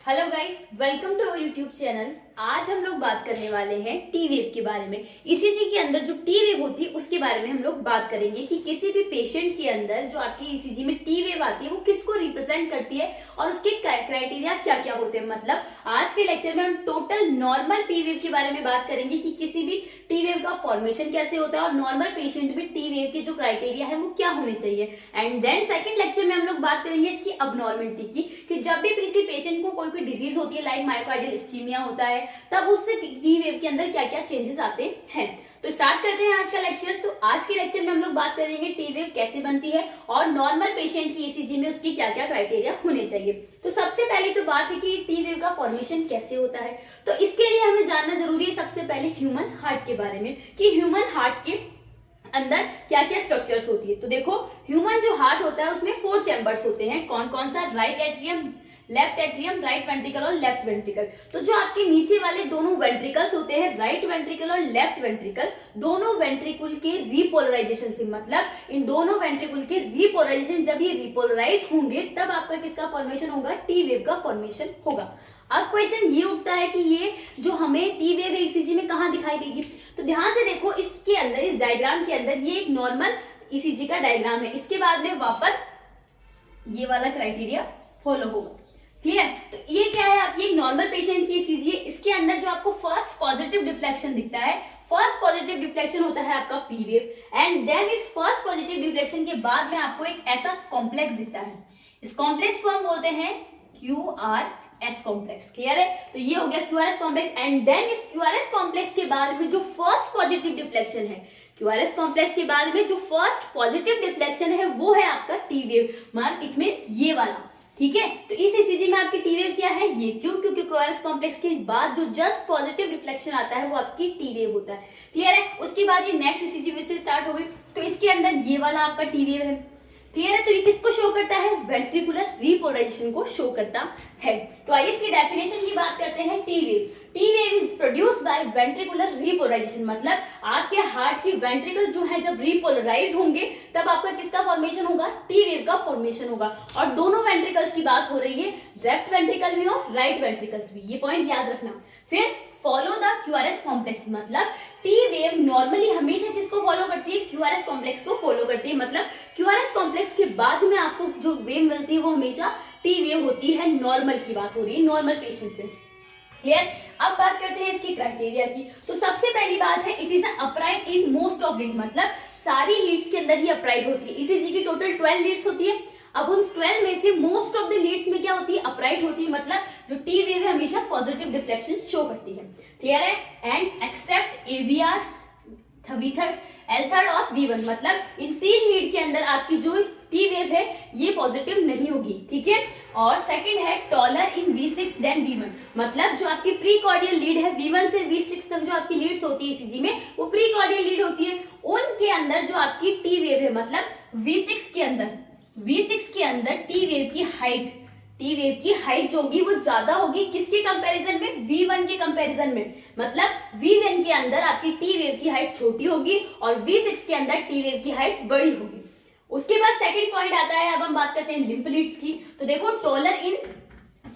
Hello guys, welcome to our YouTube channel. आज हम लोग बात करने वाले हैं टी वेव के बारे में। ईसीजी के अंदर जो टी वेव होती है उसके बारे में हम लोग बात करेंगे कि किसी भी पेशेंट के अंदर जो आपकी ईसीजी में टी वेव आती है वो किसको रिप्रेजेंट करती है और उसके क्राइटेरिया क्या क्या होते हैं। मतलब आज के लेक्चर में हम टोटल नॉर्मल टी वेव के बारे में बात करेंगे कि किसी भी टी वेव का फॉर्मेशन कैसे होता है और नॉर्मल पेशेंट में टी वेव के जो क्राइटेरिया है वो क्या होने चाहिए। एंड देन सेकंड लेक्चर में हम लोग बात करेंगे इसकी अबनॉर्मलिटी की, कि जब भी किसी पेशेंट को कोई डिजीज होती है लाइक मायोकार्डियल इस्कीमिया होता है तब उससे टी वेव के अंदर क्या क्या चेंजेस आते हैं। तो स्टार्ट करते हैं आज का लेक्चर। तो आज के लेक्चर में हम लोग बात करेंगे टी वेव कैसे बनती है और नॉर्मल पेशेंट की ईसीजी में उसकी क्या क्या क्राइटेरिया होने चाहिए। तो सबसे पहले तो बात है कि टी वेव का फॉर्मेशन कैसे होता है। तो इसके लिए हमें जानना जरूरी है सबसे पहले ह्यूमन हार्ट के बारे में, कि ह्यूमन हार्ट के अंदर क्या क्या स्ट्रक्चर्स होती है। तो देखो, ह्यूमन जो हार्ट होता है उसमें 4 चैम्बर्स होते हैं। कौन कौन सा? Right atrium, left atrium, right ventricle और लेफ्ट वेंट्रिकल। तो जो आपके नीचे वाले दोनों वेंट्रिकल्स होते हैं, राइट वेंट्रिकल और लेफ्ट वेंट्रिकल, दोनों वेंट्रिकल के रिपोलराइजेशन से, मतलब इन दोनों वेंट्रिकल के रिपोलराइजेशन जब ये रिपोलराइज होंगे तब आपका किसका फॉर्मेशन होगा? टी वेव का फॉर्मेशन होगा। अब क्वेश्चन ये उठता है कि ये जो हमें टी वेव ईसीजी में कहां दिखाई देगी। तो ध्यान से देखो, इसके अंदर, इस डायग्राम के अंदर ये एक नॉर्मल ईसीजी का डायग्राम है। इसके बाद में वापस ये वाला क्राइटेरिया फॉलो होगा। क्लियर? तो ये क्या है? आपकी एक नॉर्मल पेशेंट की ईसीजी है। इसके अंदर जो आपको फर्स्ट पॉजिटिव डिफ्लेक्शन दिखता है, फर्स्ट पॉजिटिव डिफ्लेक्शन होता है आपका पी वेव। एंड देन इस फर्स्ट पॉजिटिव डिफ्लेक्शन के बाद में आपको एक ऐसा कॉम्प्लेक्स दिखता है। इस कॉम्प्लेक्स को हम बोलते हैं QRS कॉम्प्लेक्स। क्लियर है? तो ये हो गया QRS कॉम्प्लेक्स। एंड देन इस QRS कॉम्प्लेक्स के बाद में जो फर्स्ट पॉजिटिव डिफ्लेक्शन है, QRS कॉम्प्लेक्स के बाद में जो फर्स्ट पॉजिटिव डिफ्लेक्शन है वो है आपका टी वेव। मान इट मींस ये वाला। ठीक है? तो इस ईसीजी में आपकी टी वेव क्या है? ये। क्यों? क्योंकि QRS कॉम्प्लेक्स के बाद जो जस्ट पॉजिटिव रिफ्लेक्शन आता है वो आपकी टी वेव होता है। क्लियर है? उसके बाद ये नेक्स्ट ईसीजी से स्टार्ट हो गई। तो इसके अंदर ये वाला आपका टी वेव है। क्लियर है? तो ये किसको शो करता है? वेंट्रिकुलर रिपोलराइजेशन को शो करता है। तो आइए इसकी डेफिनेशन की बात करते हैं। T wave, T wave is produced by ventricular repolarisation. मतलब आपके हार्ट की वेंट्रिकल जो है जब रिपोलराइज होंगे तब आपका किसका फॉर्मेशन होगा? टी वेव का फॉर्मेशन होगा। और दोनों वेंट्रिकल्स की बात हो रही है, लेफ्ट वेंट्रिकल भी और राइट वेंट्रिकल्स भी। ये पॉइंट याद रखना। फिर फॉलो द QRS कॉम्प्लेक्स, मतलब टी वेव नॉर्मली हमेशा किसको फॉलो करती है? QRS कॉम्प्लेक्स को फॉलो करती है। मतलब QRS कॉम्प्लेक्स के बाद में आपको जो वेव मिलती है वो हमेशा टी वेव होती है। नॉर्मल की बात हो रही है, नॉर्मल पेशेंट पे। क्लियर? अब बात करते हैं इसकी क्राइटेरिया की। तो सबसे पहली बात है, it is upright in most of lead, मतलब सारी लीड्स के अंदर ये अपराइट होती है। ईसीजी की टोटल 12 लीड्स होती है। अब उन 12 में से मोस्ट ऑफ द लीड्स में क्या होती है? अपराइट होती है। मतलब जो टी वेव है हमेशा पॉजिटिव डिफ्लेक्शन शो करती है। क्लियर है? And accept AVR, V3, L3 और V1, मतलब इन 3 लीड के अंदर आपकी जो टी वेव है ये पॉजिटिव नहीं होगी। ठीक है? और सेकंड है टॉलर इन V6 देन V1, मतलब जो आपकी प्रीकॉर्डियल लीड है V1 से V6 तक जो आपकी लीड्स होती है ईसीजी में वो प्रीकॉर्डियल लीड होती है। उनके अंदर जो आपकी टी वेव है, मतलब V6 के अंदर टी वेव की हाइट जो होगी वो ज्यादा होगी। किसके कंपैरिजन में? V1 के कंपैरिजन में। मतलब V1 के अंदर आपकी टी वेव की हाइट छोटी होगी और V6 के अंदर टी वेव की हाइट बड़ी होगी। उसके बाद सेकंड पॉइंट आता है, अब हम बात करते हैं लिम्फ लीड्स की। तो देखो, taller in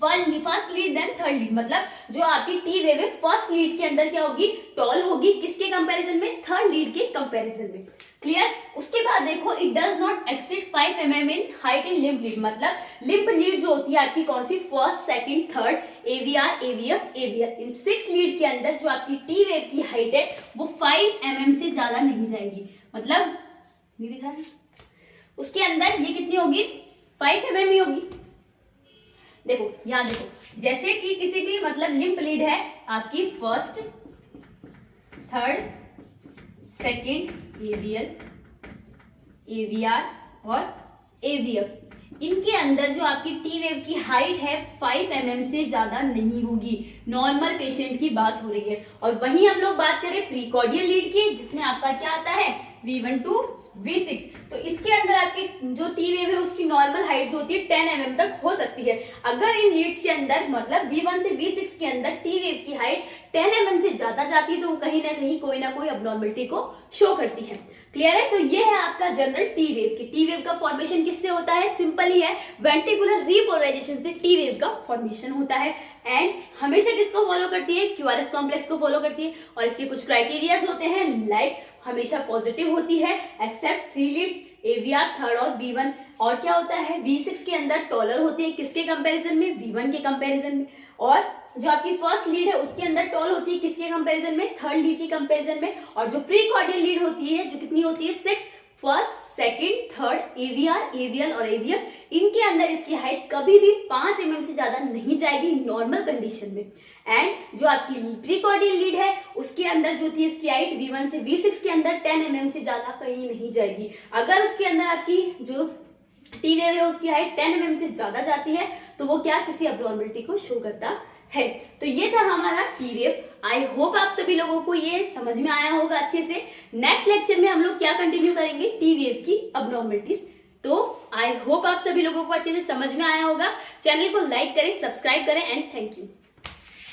first lead than third lead, मतलब जो आपकी टी वेव है फर्स्ट लीड के अंदर क्या होगी? टॉल होगी। किसके कंपैरिजन में? थर्ड लीड के कंपैरिजन में। क्लियर? उसके बाद देखो, it does not exceed 5 mm in height in limb lead, मतलब लिम्फ लीड जो होती है आपकी कौन सी? First, second, third, AVR, AVF, AVL, in 6 lead के अंदर जो आपकी टी वेव की हाइट है वो 5 mm से ज्यादा नहीं जाएगी। मतलब नहीं दिखा है? उसके अंदर ये कितनी होगी? 5 mm ही होगी। देखो यहां देखो, जैसे कि किसी भी, मतलब लिम्फ लीड है आपकी first, third, second, AVL, AVR और AVF, इनके अंदर जो आपकी टी वेव की हाइट है 5 mm से ज्यादा नहीं होगी। नॉर्मल पेशेंट की बात हो रही है। और वहीं हम लोग बात करें प्रीकॉर्डियल लीड की, जिसमें आपका क्या आता है? V1 to V6। तो इसके अंदर आपकी जो टी वेव है उसकी नॉर्मल हाइट जो होती है 10 mm तक हो सकती है। अगर इन लीड्स के अंदर मतलब V1 से V6 के अंदर टी वेव की हाइट 10 mm से ज्यादा जाती है तो वो कहीं ना कहीं कोई ना कोई अबनॉर्मलिटी को शो करती है। क्लियर है? तो ये है आपका जनरल टी वेव की। टी वेव का फॉर्मेशन किससे होता है? सिंपल ही है, वेंट्रिकुलर रीपोलराइजेशन से टी वेव का फॉर्मेशन होता है। एंड हमेशा किसको फॉलो करती है? क्यूआरएस कॉम्प्लेक्स को फॉलो करती है। और इसके कुछ क्राइटेरियाज होते हैं, लाइक हमेशा पॉजिटिव होती है एक्सेप्ट 3 लीड्स AVR थर्ड और V1। और क्या होता है? V6 के अंदर टॉलर होती है किसके कंपैरिजन में? V1 के कंपैरिजन में। और जो आपकी फर्स्ट लीड है उसके अंदर टॉल होती है किसके कंपैरिजन में? थर्ड लीड की कंपैरिजन में। और जो प्री कॉर्डियल लीड होती है जो कितनी होती है? 6, first, second, third, AVR, AVL और AVF, इनके अंदर इसकी हाइट कभी भी 5 mm से ज्यादा नहीं जाएगी नॉर्मल कंडीशन में। एंड जो आपकी प्री कॉर्डियल लीड है उसके अंदर जो थी इसकी हाइट V1 से V6 के अंदर 10 mm से ज्यादा कहीं नहीं जाएगी। अगर उसके अंदर आपकी जो टी वेव है उसकी हाइट 10 mm से ज्यादा जाती है तो वो क्या? किसी अबनॉर्मलिटी को शो करता है। तो ये था हमारा टी वेव। आई होप आप सभी लोगों को ये समझ में आया होगा अच्छे से। नेक्स्ट लेक्चर में हम लोग क्या कंटिन्यू करेंगे? टी वेव की अबनॉर्मलिटीज। तो आई होप आप सभी लोगों को अच्छे से समझ में आया होगा। चैनल को लाइक करें, सब्सक्राइब करें एंड थैंक यू।